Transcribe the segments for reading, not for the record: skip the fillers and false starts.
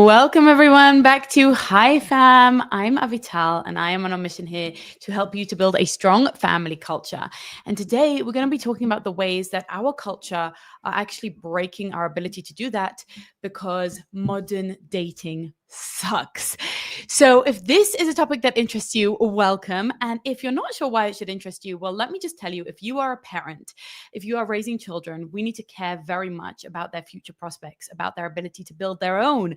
Welcome everyone back to Hi Fam. I'm Avital and I am on a mission here to help you to build a strong family culture. And today we're going to be talking about the ways that our culture are actually breaking our ability to do that because modern dating sucks. So if this is a topic that interests you, welcome. And if you're not sure why it should interest you, well, let me just tell you, if you are a parent, if you are raising children, we need to care very much about their future prospects, about their ability to build their own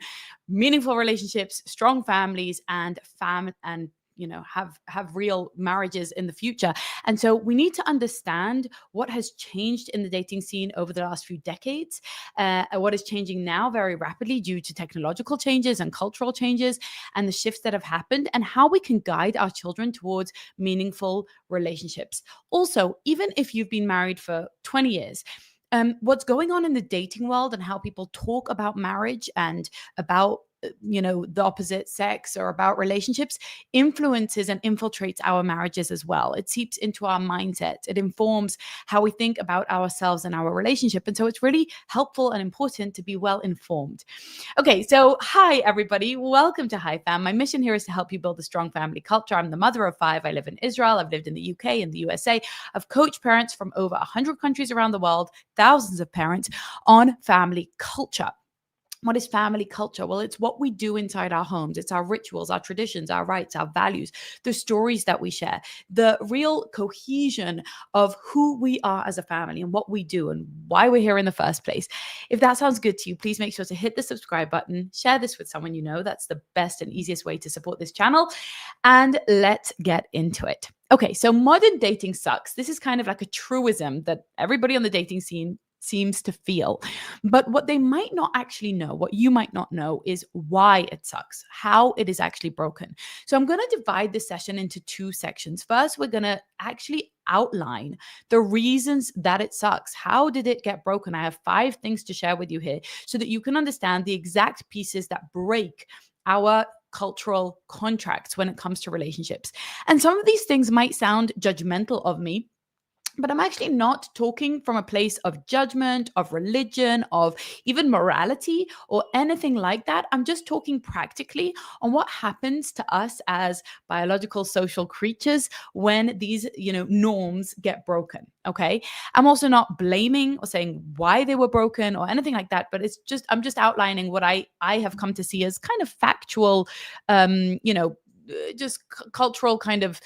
meaningful relationships, strong families, and have real marriages in the future. And so we need to understand what has changed in the dating scene over the last few decades, what is changing now very rapidly due to technological changes and cultural changes and the shifts that have happened, and how we can guide our children towards meaningful relationships. Also, even if you've been married for 20 years, what's going on in the dating world and how people talk about marriage and about the opposite sex or about relationships influences and infiltrates our marriages as well. It seeps into our mindset. It informs how we think about ourselves and our relationship. And so it's really helpful and important to be well informed. Okay, so hi everybody, welcome to Hi Fam. My mission here is to help you build a strong family culture. I'm the mother of 5. I live in Israel. I've lived in the UK and the USA. I've coached parents from over 100 countries around the world, thousands of parents, on family culture. What is family culture? Well, it's what we do inside our homes. It's our rituals, our traditions, our rights, our values, the stories that we share, the real cohesion of who we are as a family and what we do and why we're here in the first place. If that sounds good to you, please make sure to hit the subscribe button, share this with someone you know. That's the best and easiest way to support this channel. And let's get into it. Okay, so modern dating sucks. This is kind of like a truism that everybody on the dating scene seems to feel. But what they might not actually know, what you might not know, is why it sucks, how it is actually broken. So I'm going to divide this session into 2 sections. First, we're going to actually outline the reasons that it sucks. How did it get broken? I have 5 things to share with you here so that you can understand the exact pieces that break our cultural contracts when it comes to relationships. And some of these things might sound judgmental of me, but I'm actually not talking from a place of judgment, of religion, of even morality or anything like that. I'm just talking practically on what happens to us as biological social creatures when these, norms get broken. Okay. I'm also not blaming or saying why they were broken or anything like that, but I'm just outlining what I have come to see as kind of factual, just cultural kind of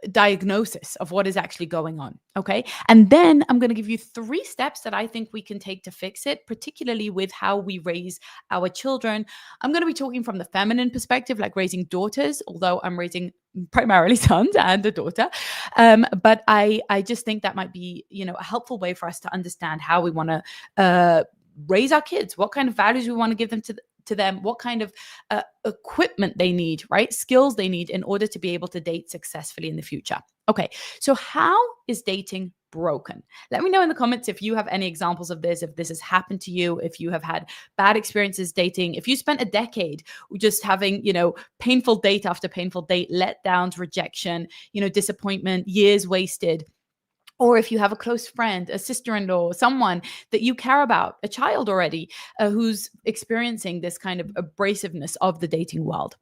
diagnosis of what is actually going on. Okay. And then I'm going to give you 3 steps that I think we can take to fix it, particularly with how we raise our children. I'm going to be talking from the feminine perspective, like raising daughters, although I'm raising primarily sons and a daughter. But I just think that might be, a helpful way for us to understand how we want to raise our kids, what kind of values we want to give them to them, what kind of equipment they need, right? Skills they need in order to be able to date successfully in the future. Okay, so how is dating broken? Let me know in the comments if you have any examples of this, if this has happened to you, if you have had bad experiences dating, if you spent a decade just having, painful date after painful date, letdowns, rejection, disappointment, years wasted. Or if you have a close friend, a sister-in-law, someone that you care about, a child already, who's experiencing this kind of abrasiveness of the dating world.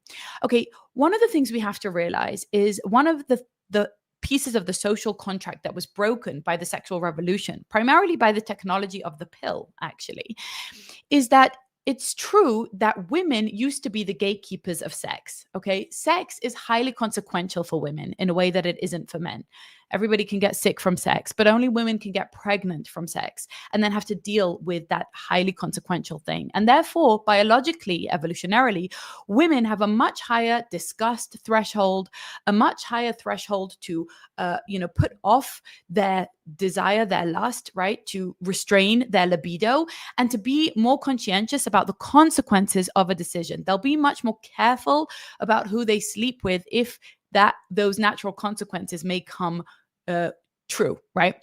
Okay, one of the things we have to realize is one of the pieces of the social contract that was broken by the sexual revolution, primarily by the technology of the pill, actually, is that it's true that women used to be the gatekeepers of sex. Okay. Sex is highly consequential for women in a way that it isn't for men. Everybody can get sick from sex, but only women can get pregnant from sex and then have to deal with that highly consequential thing. And therefore, biologically, evolutionarily, women have a much higher disgust threshold, a much higher threshold to, put off their desire, their lust, right? To restrain their libido and to be more conscientious about the consequences of a decision. They'll be much more careful about who they sleep with if those natural consequences may come true, right?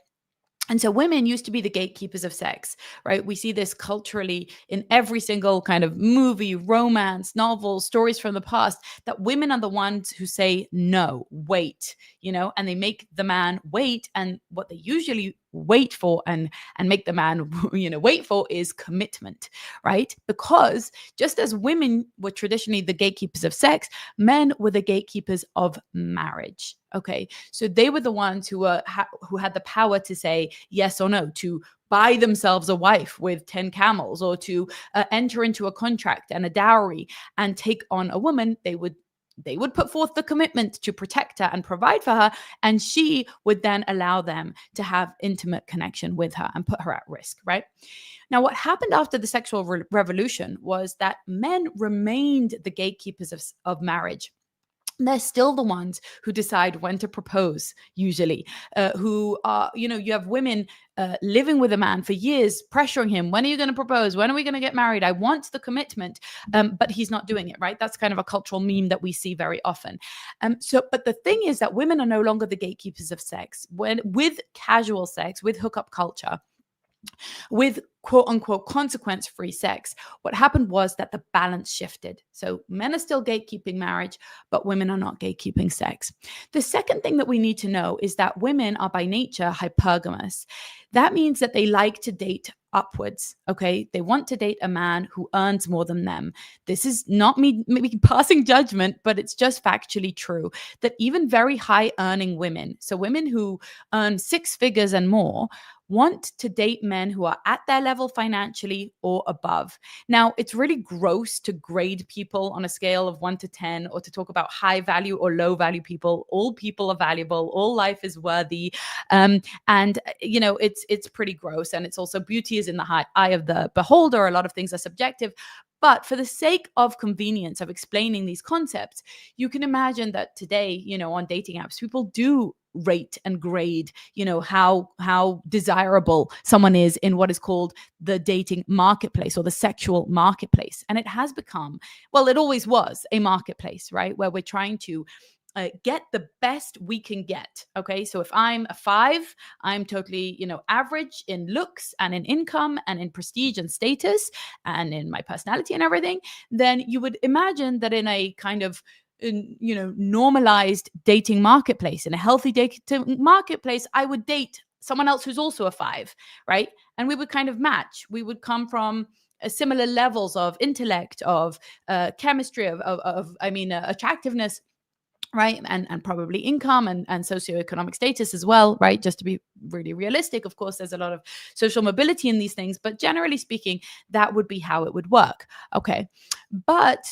And so women used to be the gatekeepers of sex, right? We see this culturally in every single kind of movie, romance, novel, stories from the past, that women are the ones who say, no, wait, and they make the man wait. And what they usually wait for and make the man wait for is commitment, right? Because just as women were traditionally the gatekeepers of sex, men were the gatekeepers of marriage. Okay, so they were the ones who had the power to say yes or no, to buy themselves a wife with 10 camels, or to enter into a contract and a dowry and take on a woman. They would put forth the commitment to protect her and provide for her, and she would then allow them to have intimate connection with her and put her at risk, right? Now, what happened after the sexual revolution was that men remained the gatekeepers of marriage. They're still the ones who decide when to propose, usually, who are, you have women living with a man for years, pressuring him. When are you going to propose? When are we going to get married? I want the commitment, but he's not doing it, right? That's kind of a cultural meme that we see very often. But the thing is that women are no longer the gatekeepers of sex. With casual sex, with hookup culture, with quote unquote consequence free sex, what happened was that the balance shifted. So men are still gatekeeping marriage, but women are not gatekeeping sex. The second thing that we need to know is that women are by nature hypergamous. That means that they like to date upwards. Okay. They want to date a man who earns more than them. This is not me maybe passing judgment, but it's just factually true that even very high earning women, so women who earn six figures and more, want to date men who are at their level financially or above. Now, it's really gross to grade people on a scale of 1 to 10, or to talk about high value or low value people. All people are valuable. All life is worthy. It's pretty gross. And it's also, beauty is in the eye of the beholder. A lot of things are subjective. But for the sake of convenience of explaining these concepts, you can imagine that today, on dating apps, people do rate and grade, how desirable someone is in what is called the dating marketplace or the sexual marketplace. And it has become, well, it always was a marketplace, right? Where we're trying to get the best we can get. Okay. So if I'm a 5, I'm totally, average in looks and in income and in prestige and status and in my personality and everything, then you would imagine that in a kind of normalized dating marketplace, in a healthy dating marketplace, I would date someone else who's also a 5, right? And we would kind of match. We would come from similar levels of intellect, of chemistry, of attractiveness, right? And probably income and socioeconomic status as well, right? Just to be really realistic, of course, there's a lot of social mobility in these things, but generally speaking, that would be how it would work. Okay. But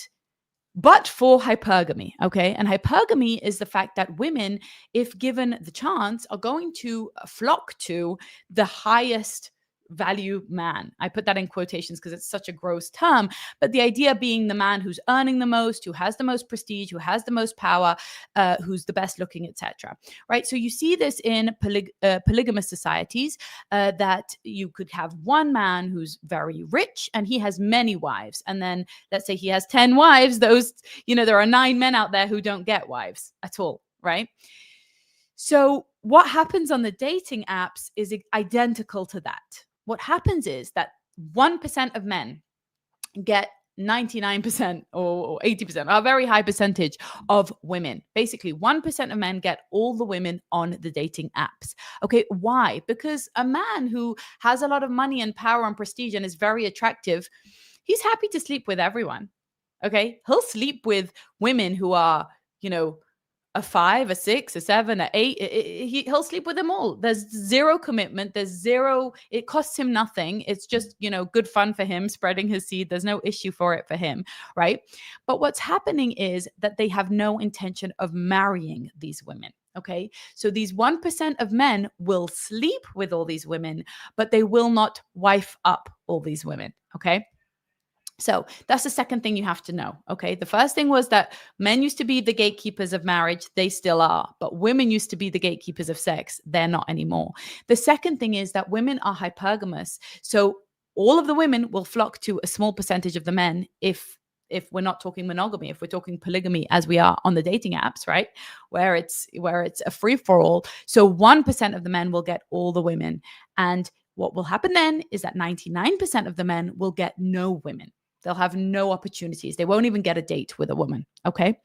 for hypergamy, okay? And hypergamy is the fact that women, if given the chance, are going to flock to the highest value man. I put that in quotations because it's such a gross term, but the idea being the man who's earning the most, who has the most prestige, who has the most power, who's the best looking, etc. Right? So you see this in polygamous societies, that you could have one man who's very rich and he has many wives, and then let's say he has 10 wives. Those, there are 9 men out there who don't get wives at all, right? So what happens on the dating apps is identical to that. What happens is that 1% of men get 99% or 80%, a very high percentage of women. Basically, 1% of men get all the women on the dating apps. Okay, why? Because a man who has a lot of money and power and prestige and is very attractive, he's happy to sleep with everyone. Okay, he'll sleep with women who are, a 5, a 6, a 7, a 8. He'll sleep with them all. There's zero commitment. It costs him nothing. It's just, good fun for him, spreading his seed. There's no issue for it for him, right? But what's happening is that they have no intention of marrying these women. Okay. So these 1% of men will sleep with all these women, but they will not wife up all these women. Okay. So that's the second thing you have to know. Okay. The first thing was that men used to be the gatekeepers of marriage. They still are. But women used to be the gatekeepers of sex. They're not anymore. The second thing is that women are hypergamous. So all of the women will flock to a small percentage of the men if we're not talking monogamy, if we're talking polygamy, as we are on the dating apps, right? Where it's a free for all. So 1% of the men will get all the women. And what will happen then is that 99% of the men will get no women. They'll have no opportunities. They won't even get a date with a woman. Okay.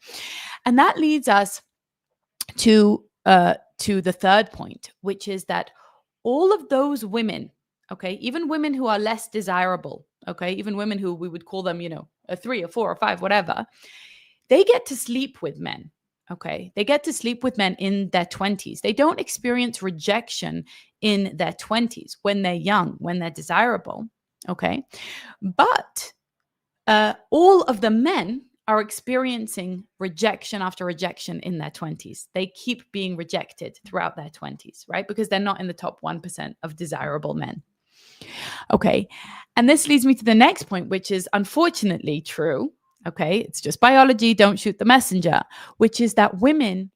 And that leads us to the third point, which is that all of those women, okay, even women who are less desirable, okay, even women who we would call them, a 3 or 4 or 5, whatever, they get to sleep with men. Okay. They get to sleep with men in their 20s. They don't experience rejection in their 20s when they're young, when they're desirable. Okay. But all of the men are experiencing rejection after rejection in their 20s. They keep being rejected throughout their 20s, right? Because they're not in the top 1% of desirable men. Okay. And this leads me to the next point, which is unfortunately true. Okay. It's just biology. Don't shoot the messenger, which is that women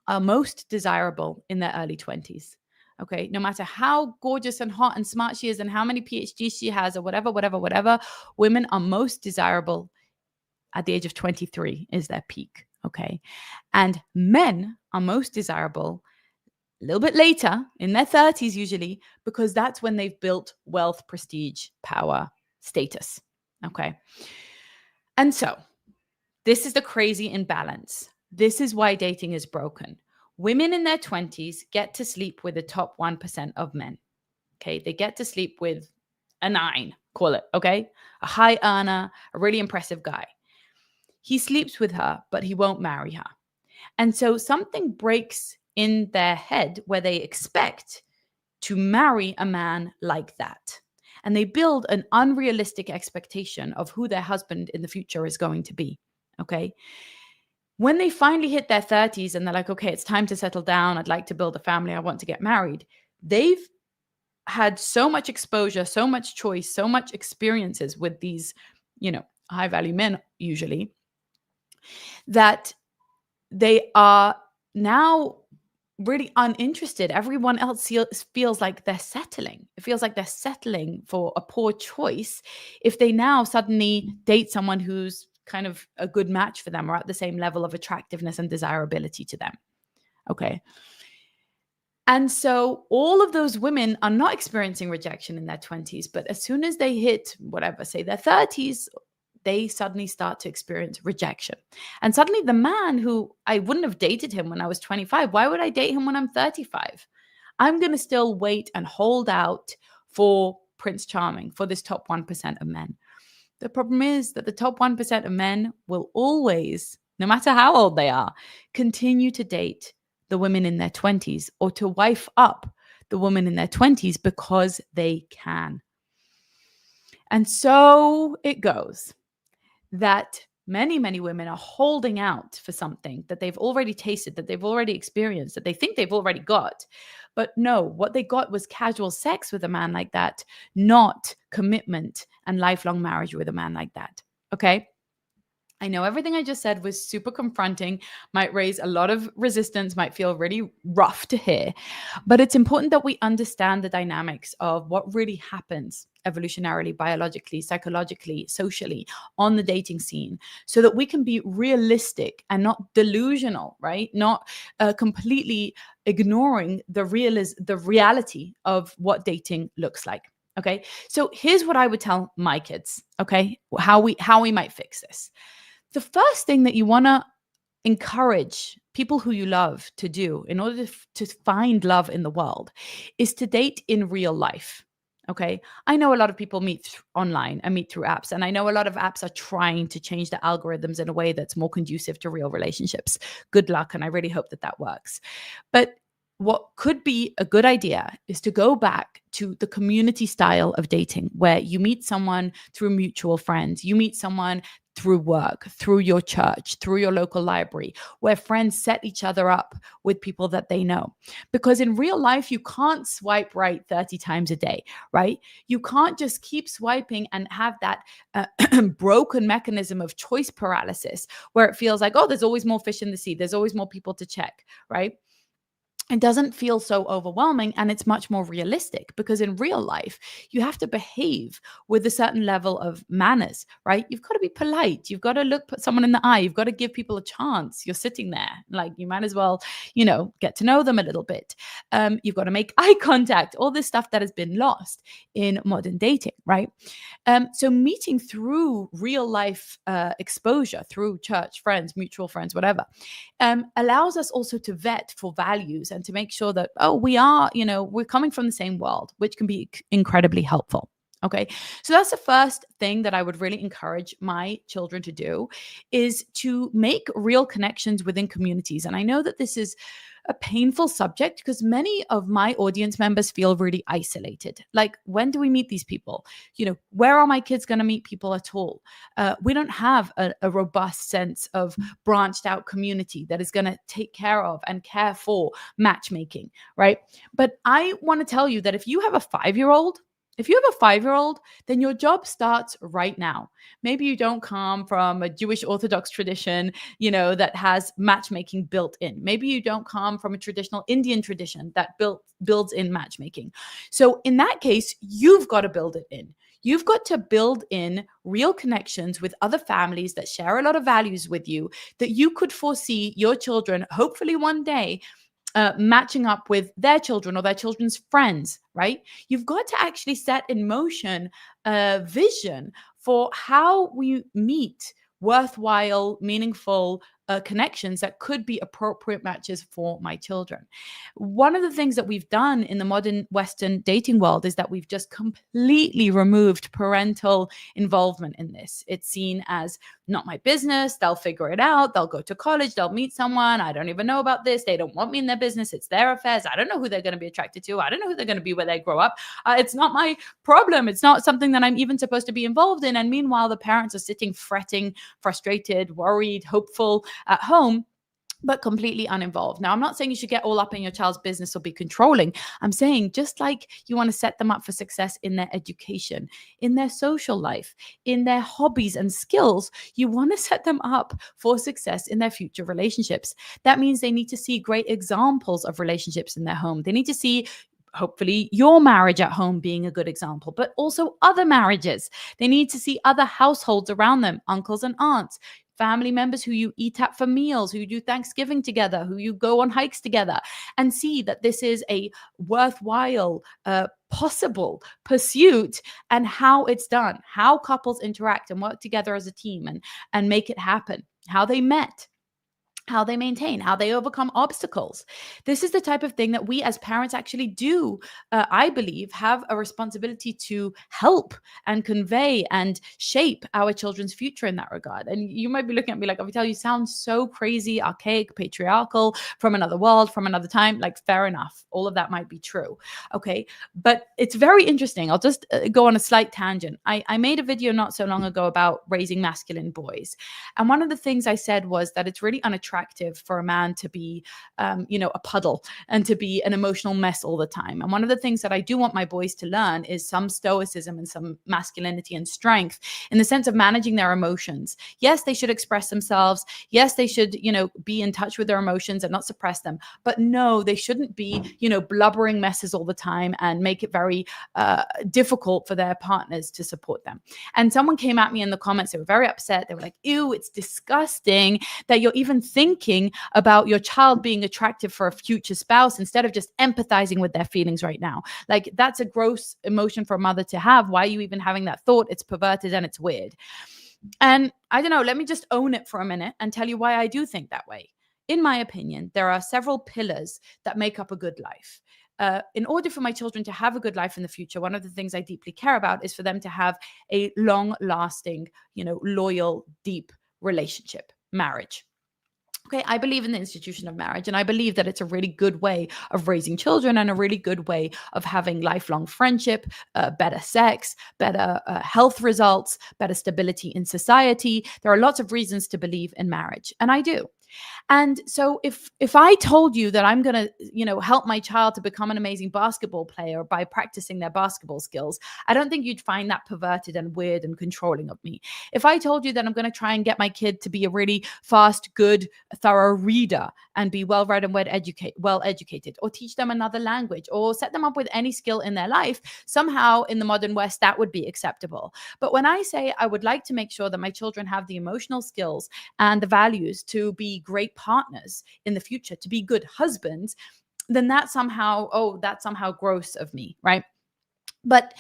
are most desirable in their early 20s. Okay. No matter how gorgeous and hot and smart she is and how many PhDs she has or whatever, women are most desirable at the age of 23 is their peak. Okay. And men are most desirable a little bit later in their 30s, usually, because that's when they've built wealth, prestige, power, status. Okay. And so this is the crazy imbalance. This is why dating is broken. Women in their 20s get to sleep with the top 1% of men. Okay. They get to sleep with a 9, call it. Okay. A high earner, a really impressive guy. He sleeps with her, but he won't marry her. And so something breaks in their head where they expect to marry a man like that. And they build an unrealistic expectation of who their husband in the future is going to be. Okay. When they finally hit their 30s and they're like, okay, it's time to settle down. I'd like to build a family. I want to get married. They've had so much exposure, so much choice, so much experiences with these, high value men usually, that they are now really uninterested. Everyone else feels like they're settling. It feels like they're settling for a poor choice if they now suddenly date someone who's kind of a good match for them or at the same level of attractiveness and desirability to them. Okay. And so all of those women are not experiencing rejection in their 20s, but as soon as they hit whatever, say their 30s, they suddenly start to experience rejection. And suddenly the man who I wouldn't have dated him when I was 25, why would I date him when I'm 35? I'm going to still wait and hold out for Prince Charming, for this top 1% of men. The problem is that the top 1% of men will always, no matter how old they are, continue to date the women in their 20s or to wife up the woman in their 20s because they can. And so it goes that many, many women are holding out for something that they've already tasted, that they've already experienced, that they think they've already got. But no, what they got was casual sex with a man like that, not commitment and lifelong marriage with a man like that. Okay. I know everything I just said was super confronting, might raise a lot of resistance, might feel really rough to hear, but it's important that we understand the dynamics of what really happens evolutionarily, biologically, psychologically, socially on the dating scene so that we can be realistic and not delusional, right? Not completely ignoring the reality of what dating looks like. Okay. So here's what I would tell my kids. Okay. How we might fix this. The first thing that you want to encourage people who you love to do in order to find love in the world is to date in real life. Okay. I know a lot of people meet online and meet through apps. And I know a lot of apps are trying to change the algorithms in a way that's more conducive to real relationships. Good luck. And I really hope that works. But what could be a good idea is to go back to the community style of dating where you meet someone through mutual friends, you meet someone through work, through your church, through your local library, where friends set each other up with people that they know. Because in real life, you can't swipe right 30 times a day, right? You can't just keep swiping and have that broken mechanism of choice paralysis where it feels like, oh, there's always more fish in the sea. There's always more people to check, right? It doesn't feel so overwhelming and it's much more realistic because in real life, you have to behave with a certain level of manners, right? You've got to be polite. You've got to look someone in the eye. You've got to give people a chance. You're sitting there, like you might as well, get to know them a little bit. You've got to make eye contact, all this stuff that has been lost in modern dating, right? So meeting through real life exposure, through church, friends, mutual friends, whatever, allows us also to vet for values and and to make sure that, oh, we are, we're coming from the same world, which can be incredibly helpful. Okay. So that's the first thing that I would really encourage my children to do, is to make real connections within communities. And I know that this is a painful subject because many of my audience members feel really isolated. Like, when do we meet these people? Where are my kids going to meet people at all? We don't have a robust sense of branched out community that is going to take care of and care for matchmaking, right? But I want to tell you that if you have a 5-year-old, then your job starts right now. Maybe you don't come from a Jewish Orthodox tradition, that has matchmaking built in. Maybe you don't come from a traditional Indian tradition that builds in matchmaking. So in that case, you've got to build it in. You've got to build in real connections with other families that share a lot of values with you, that you could foresee your children, hopefully one day, matching up with their children or their children's friends, right? You've got to actually set in motion a vision for how we meet worthwhile, meaningful connections that could be appropriate matches for my children. One of the things that we've done in the modern Western dating world is that we've just completely removed parental involvement in this. It's seen as not my business. They'll figure it out. They'll go to college. They'll meet someone. I don't even know about this. They don't want me in their business. It's their affairs. I don't know who they're going to be attracted to. I don't know who they're going to be when they grow up. It's not my problem. It's not something that I'm even supposed to be involved in. And meanwhile, the parents are sitting, fretting, frustrated, worried, hopeful at home, but completely uninvolved. Now, I'm not saying you should get all up in your child's business or be controlling. I'm saying, just like you want to set them up for success in their education, in their social life, in their hobbies and skills, you want to set them up for success in their future relationships. That means they need to see great examples of relationships in their home. They need to see, hopefully, your marriage at home being a good example, but also other marriages. They need to see other households around them, uncles and aunts, family members who you eat at for meals, who you do Thanksgiving together, who you go on hikes together, and see that this is a worthwhile, possible pursuit, and how it's done, how couples interact and work together as a team and make it happen, how they met, how they maintain, how they overcome obstacles. This is the type of thing that we as parents actually do, I believe, have a responsibility to help and convey and shape our children's future in that regard. And you might be looking at me like, Avital, you sound so crazy, archaic, patriarchal, from another world, from another time. Like, fair enough. All of that might be true. Okay. But it's very interesting. I'll just go on a slight tangent. I made a video not so long ago about raising masculine boys. And one of the things I said was that it's really unattractive for a man to be, a puddle and to be an emotional mess all the time. And one of the things that I do want my boys to learn is some stoicism and some masculinity and strength in the sense of managing their emotions. Yes, they should express themselves. Yes, they should, be in touch with their emotions and not suppress them. But no, they shouldn't be, blubbering messes all the time and make it very difficult for their partners to support them. And someone came at me in the comments. They were very upset. They were like, ew, it's disgusting that you're even thinking about your child being attractive for a future spouse instead of just empathizing with their feelings right now. Like, that's a gross emotion for a mother to have. Why are you even having that thought? It's perverted and it's weird. And I don't know, let me just own it for a minute and tell you why I do think that way. In my opinion, there are several pillars that make up a good life. In order for my children to have a good life in the future, one of the things I deeply care about is for them to have a long-lasting, loyal, deep relationship, marriage. Okay, I believe in the institution of marriage, and I believe that it's a really good way of raising children and a really good way of having lifelong friendship, better sex, better health results, better stability in society. There are lots of reasons to believe in marriage, and I do. And so if I told you that I'm going to, help my child to become an amazing basketball player by practicing their basketball skills, I don't think you'd find that perverted and weird and controlling of me. If I told you that I'm going to try and get my kid to be a really fast, good, thorough reader and be well-read and well-educated, or teach them another language, or set them up with any skill in their life, somehow in the modern West, that would be acceptable. But when I say I would like to make sure that my children have the emotional skills and the values to be great partners in the future, to be good husbands, then that's somehow gross of me, right? But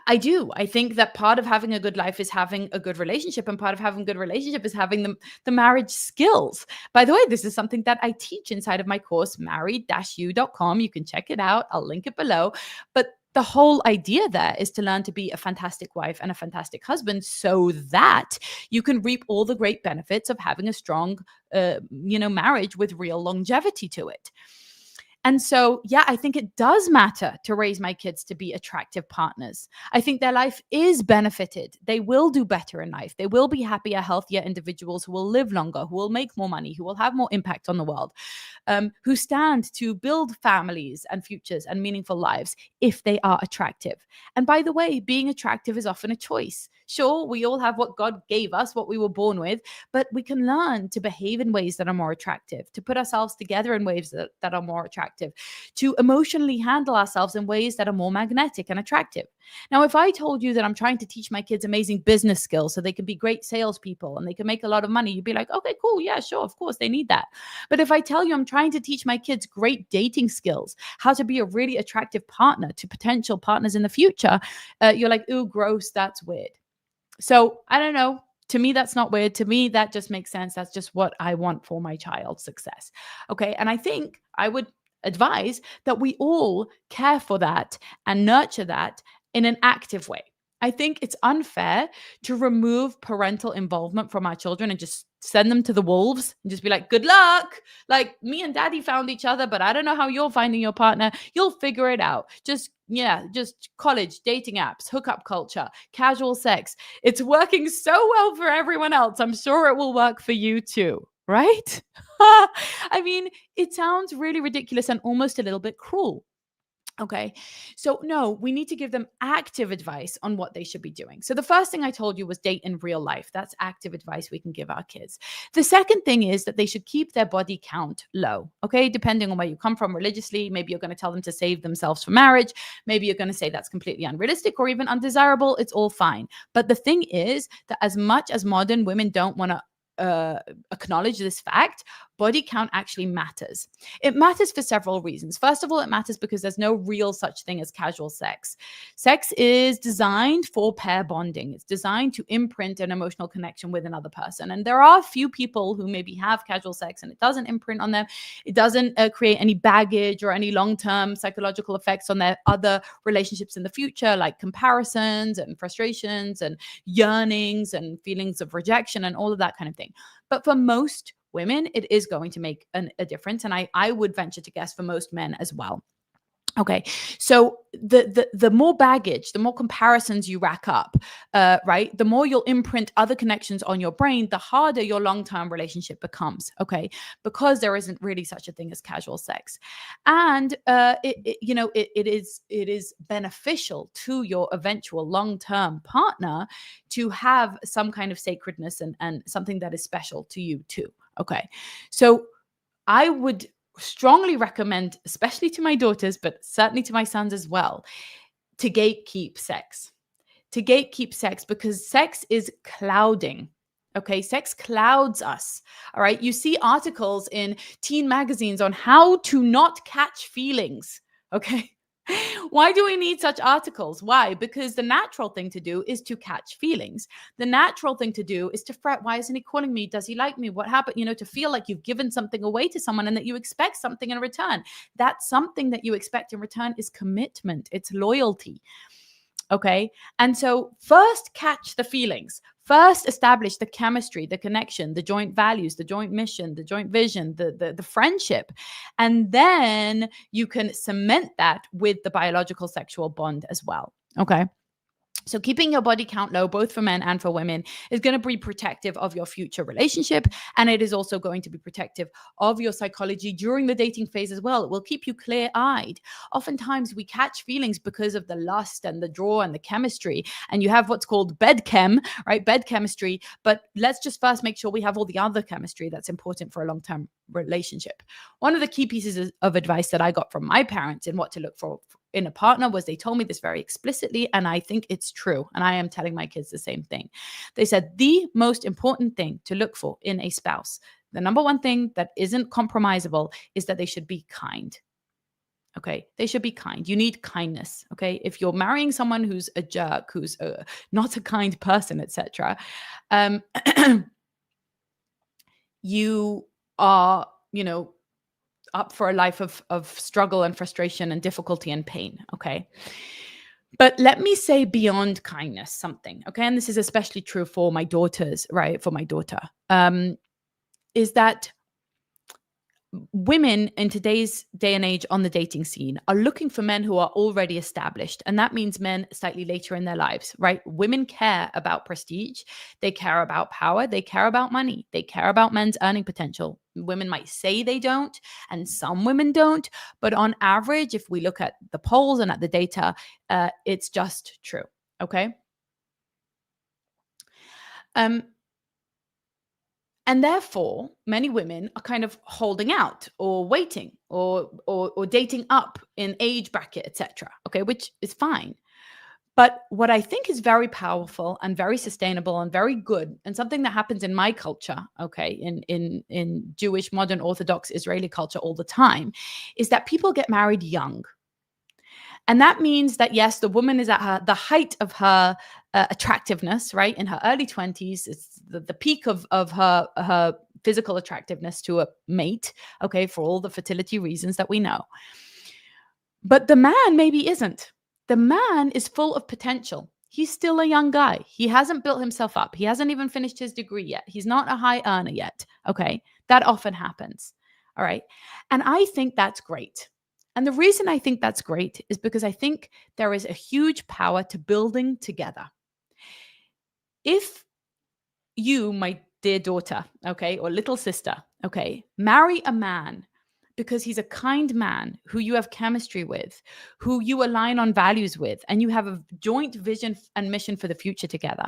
I do. I think that part of having a good life is having a good relationship, and part of having a good relationship is having the marriage skills. By the way, this is something that I teach inside of my course, married-u.com. You can check it out. I'll link it below. But the whole idea there is to learn to be a fantastic wife and a fantastic husband so that you can reap all the great benefits of having a strong, marriage with real longevity to it. And so, yeah, I think it does matter to raise my kids to be attractive partners. I think their life is benefited. They will do better in life. They will be happier, healthier individuals who will live longer, who will make more money, who will have more impact on the world, who stand to build families and futures and meaningful lives if they are attractive. And by the way, being attractive is often a choice. Sure, we all have what God gave us, what we were born with, but we can learn to behave in ways that are more attractive, to put ourselves together in ways that are more attractive, to emotionally handle ourselves in ways that are more magnetic and attractive. Now, if I told you that I'm trying to teach my kids amazing business skills so they can be great salespeople and they can make a lot of money, you'd be like, okay, cool. Yeah, sure. Of course, they need that. But if I tell you I'm trying to teach my kids great dating skills, how to be a really attractive partner to potential partners in the future, you're like, ooh, gross. That's weird. So I don't know. To me, that's not weird. To me, that just makes sense. That's just what I want for my child's success. Okay. And I think I would advise that we all care for that and nurture that in an active way. I think it's unfair to remove parental involvement from our children and just send them to the wolves and just be like, good luck. Like, me and daddy found each other, but I don't know how you're finding your partner. You'll figure it out. Just college, dating apps, hookup culture, casual sex. It's working so well for everyone else. I'm sure it will work for you too, right? I mean, it sounds really ridiculous and almost a little bit cruel. Okay. So, no, we need to give them active advice on what they should be doing. So, the first thing I told you was date in real life. That's active advice we can give our kids. The second thing is that they should keep their body count low. Okay. Depending on where you come from religiously, maybe you're going to tell them to save themselves for marriage. Maybe you're going to say that's completely unrealistic or even undesirable. It's all fine. But the thing is that as much as modern women don't want to acknowledge this fact, body count actually matters. It matters for several reasons. First of all, it matters because there's no real such thing as casual sex. Sex is designed for pair bonding. It's designed to imprint an emotional connection with another person. And there are a few people who maybe have casual sex and it doesn't imprint on them. It doesn't create any baggage or any long-term psychological effects on their other relationships in the future, like comparisons and frustrations and yearnings and feelings of rejection and all of that kind of thing. But for most women, it is going to make a difference. And I would venture to guess for most men as well. Okay, so the more baggage, the more comparisons you rack up, right? The more you'll imprint other connections on your brain, the harder your long-term relationship becomes. Okay, because there isn't really such a thing as casual sex, and it is beneficial to your eventual long-term partner to have some kind of sacredness and something that is special to you too. Okay, so I would strongly recommend, especially to my daughters, but certainly to my sons as well, to gatekeep sex. To gatekeep sex because sex is clouding. Okay, sex clouds us. All right, you see articles in teen magazines on how to not catch feelings. Okay, why do we need such articles? Why? Because the natural thing to do is to catch feelings. The natural thing to do is to fret. Why isn't he calling me? Does he like me? What happened? To feel like you've given something away to someone and that you expect something in return. That something that you expect in return is commitment, it's loyalty. Okay. And so first catch the feelings. First establish the chemistry, the connection, the joint values, the joint mission, the joint vision, the friendship. And then you can cement that with the biological sexual bond as well. Okay. So keeping your body count low, both for men and for women, is going to be protective of your future relationship. And it is also going to be protective of your psychology during the dating phase as well. It will keep you clear-eyed. Oftentimes we catch feelings because of the lust and the draw and the chemistry. And you have what's called bed chem, right? Bed chemistry. But let's just first make sure we have all the other chemistry that's important for a long-term relationship. One of the key pieces of advice that I got from my parents in what to look for in a partner was they told me this very explicitly, and I think it's true. And I am telling my kids the same thing. They said the most important thing to look for in a spouse, the number one thing that isn't compromisable, is that they should be kind. Okay, they should be kind. You need kindness. Okay, if you're marrying someone who's a jerk, who's not a kind person, etc., um, you are, up for a life of struggle and frustration and difficulty and pain. Okay, but let me say beyond kindness something. Okay, and this is especially true for my daughters, right? For my daughter, is that women in today's day and age on the dating scene are looking for men who are already established. And that means men slightly later in their lives, right? Women care about prestige. They care about power. They care about money. They care about men's earning potential. Women might say they don't, and some women don't. But on average, if we look at the polls and at the data, it's just true. Okay. Um, And therefore, many women are kind of holding out or waiting or dating up in age bracket, etc. Okay, which is fine. But what I think is very powerful and very sustainable and very good, and something that happens in my culture, okay, in Jewish modern Orthodox Israeli culture all the time, is that people get married young. And that means that, yes, the woman is at the height of her attractiveness, right? In her early 20s, it's the peak of her physical attractiveness to a mate, okay, for all the fertility reasons that we know. But the man maybe isn't. The man is full of potential. He's still a young guy. He hasn't built himself up. He hasn't even finished his degree yet. He's not a high earner yet, okay? That often happens, all right? And I think that's great. And the reason I think that's great is because I think there is a huge power to building together. If you, my dear daughter, okay, or little sister, okay, marry a man because he's a kind man who you have chemistry with, who you align on values with, and you have a joint vision and mission for the future together.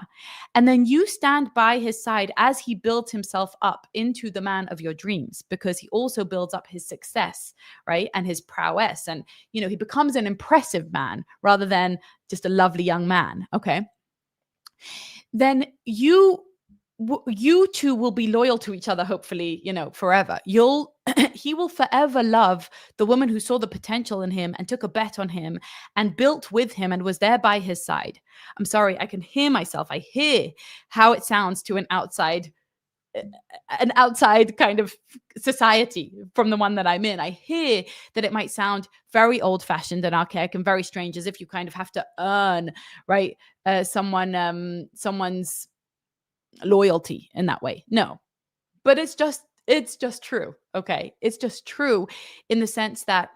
And then you stand by his side as he builds himself up into the man of your dreams, because he also builds up his success, right? And his prowess. And, he becomes an impressive man rather than just a lovely young man, okay? Then you two will be loyal to each other, hopefully, forever. He will forever love the woman who saw the potential in him and took a bet on him and built with him and was there by his side. I'm sorry, I can hear myself. I hear how it sounds to an outside kind of society from the one that I'm in. I hear that it might sound very old fashioned and archaic and very strange, as if you kind of have to earn, right, someone's loyalty in that way. No, but it's just true. Okay, it's just true in the sense that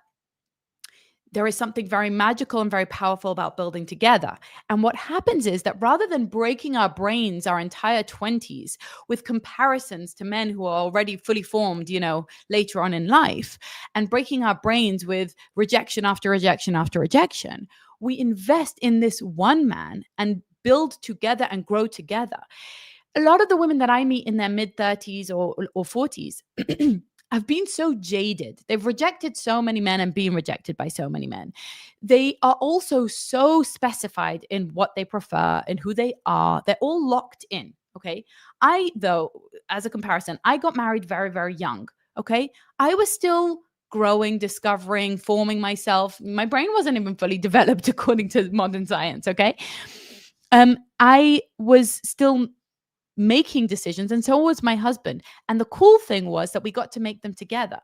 there is something very magical and very powerful about building together. And what happens is that rather than breaking our brains our entire 20s with comparisons to men who are already fully formed, later on in life, and breaking our brains with rejection after rejection after rejection, we invest in this one man and build together and grow together. A lot of the women that I meet in their mid 30s or 40s have been so jaded. They've rejected so many men and been rejected by so many men. They are also so specified in what they prefer and who they are. They're all locked in. Okay. Though, as a comparison, I got married very, very young. Okay. I was still growing, discovering, forming myself. My brain wasn't even fully developed according to modern science. Okay. I was still making decisions, and so was my husband. And the cool thing was that we got to make them together.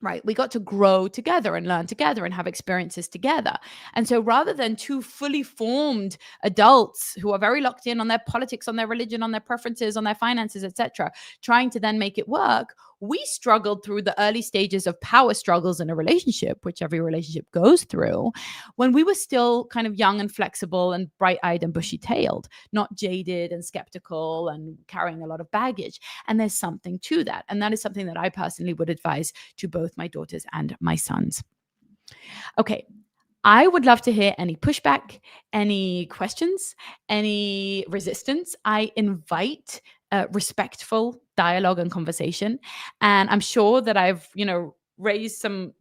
Right. We got to grow together and learn together and have experiences together. And so rather than two fully formed adults who are very locked in on their politics, on their religion, on their preferences, on their finances, etc., trying to then make it work, we struggled through the early stages of power struggles in a relationship, which every relationship goes through, when we were still kind of young and flexible and bright-eyed and bushy-tailed, not jaded and skeptical and carrying a lot of baggage. And there's something to that. And that is something that I personally would advise to both my daughters and my sons. Okay. I would love to hear any pushback, any questions, any resistance. I invite respectful dialogue and conversation. And I'm sure that I've, raised some,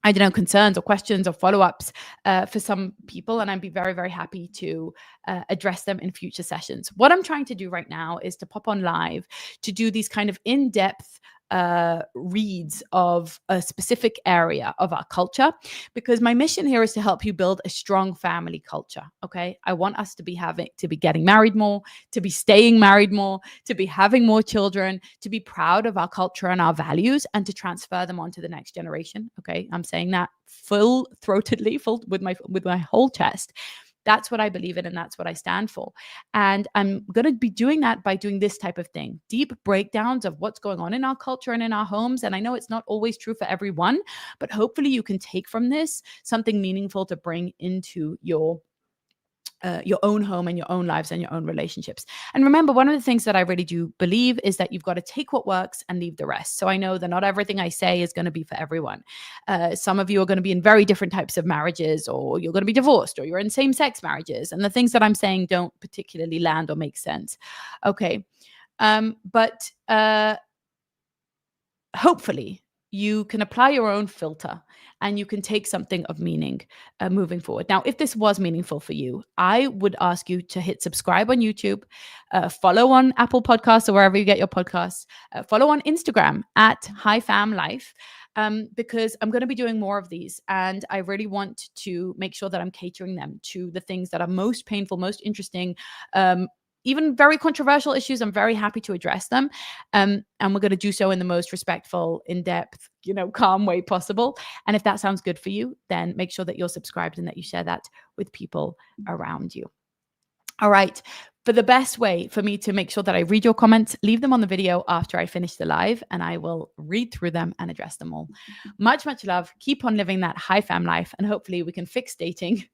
I don't know, concerns or questions or follow-ups for some people, and I'd be very, very happy to address them in future sessions. What I'm trying to do right now is to pop on live to do these kind of in-depth reads of a specific area of our culture, because my mission here is to help you build a strong family culture. Okay, I want us to be getting married more, to be staying married more, to be having more children, to be proud of our culture and our values, and to transfer them on to the next generation. Okay, I'm saying that full throatedly, full with my whole chest. That's what I believe in, and that's what I stand for. And I'm going to be doing that by doing this type of thing: deep breakdowns of what's going on in our culture and in our homes. And I know it's not always true for everyone, but hopefully you can take from this something meaningful to bring into your own home and your own lives and your own relationships. And remember, one of the things that I really do believe is that you've got to take what works and leave the rest. So I know that not everything I say is going to be for everyone. Some of you are going to be in very different types of marriages, or you're going to be divorced, or you're in same-sex marriages. And the things that I'm saying don't particularly land or make sense. Okay. But hopefully you can apply your own filter and you can take something of meaning moving forward. Now, if this was meaningful for you, I would ask you to hit subscribe on YouTube, follow on Apple Podcasts or wherever you get your podcasts, follow on Instagram at HiFamLife, because I'm going to be doing more of these. And I really want to make sure that I'm catering them to the things that are most painful, most interesting, even very controversial issues. I'm very happy to address them. And we're going to do so in the most respectful, in-depth, calm way possible. And if that sounds good for you, then make sure that you're subscribed and that you share that with people around you. All right. For the best way for me to make sure that I read your comments, leave them on the video after I finish the live, and I will read through them and address them all. Much, much love. Keep on living that high fam life, and hopefully we can fix dating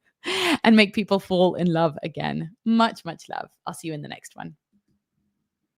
and make people fall in love again. Much, much love. I'll see you in the next one.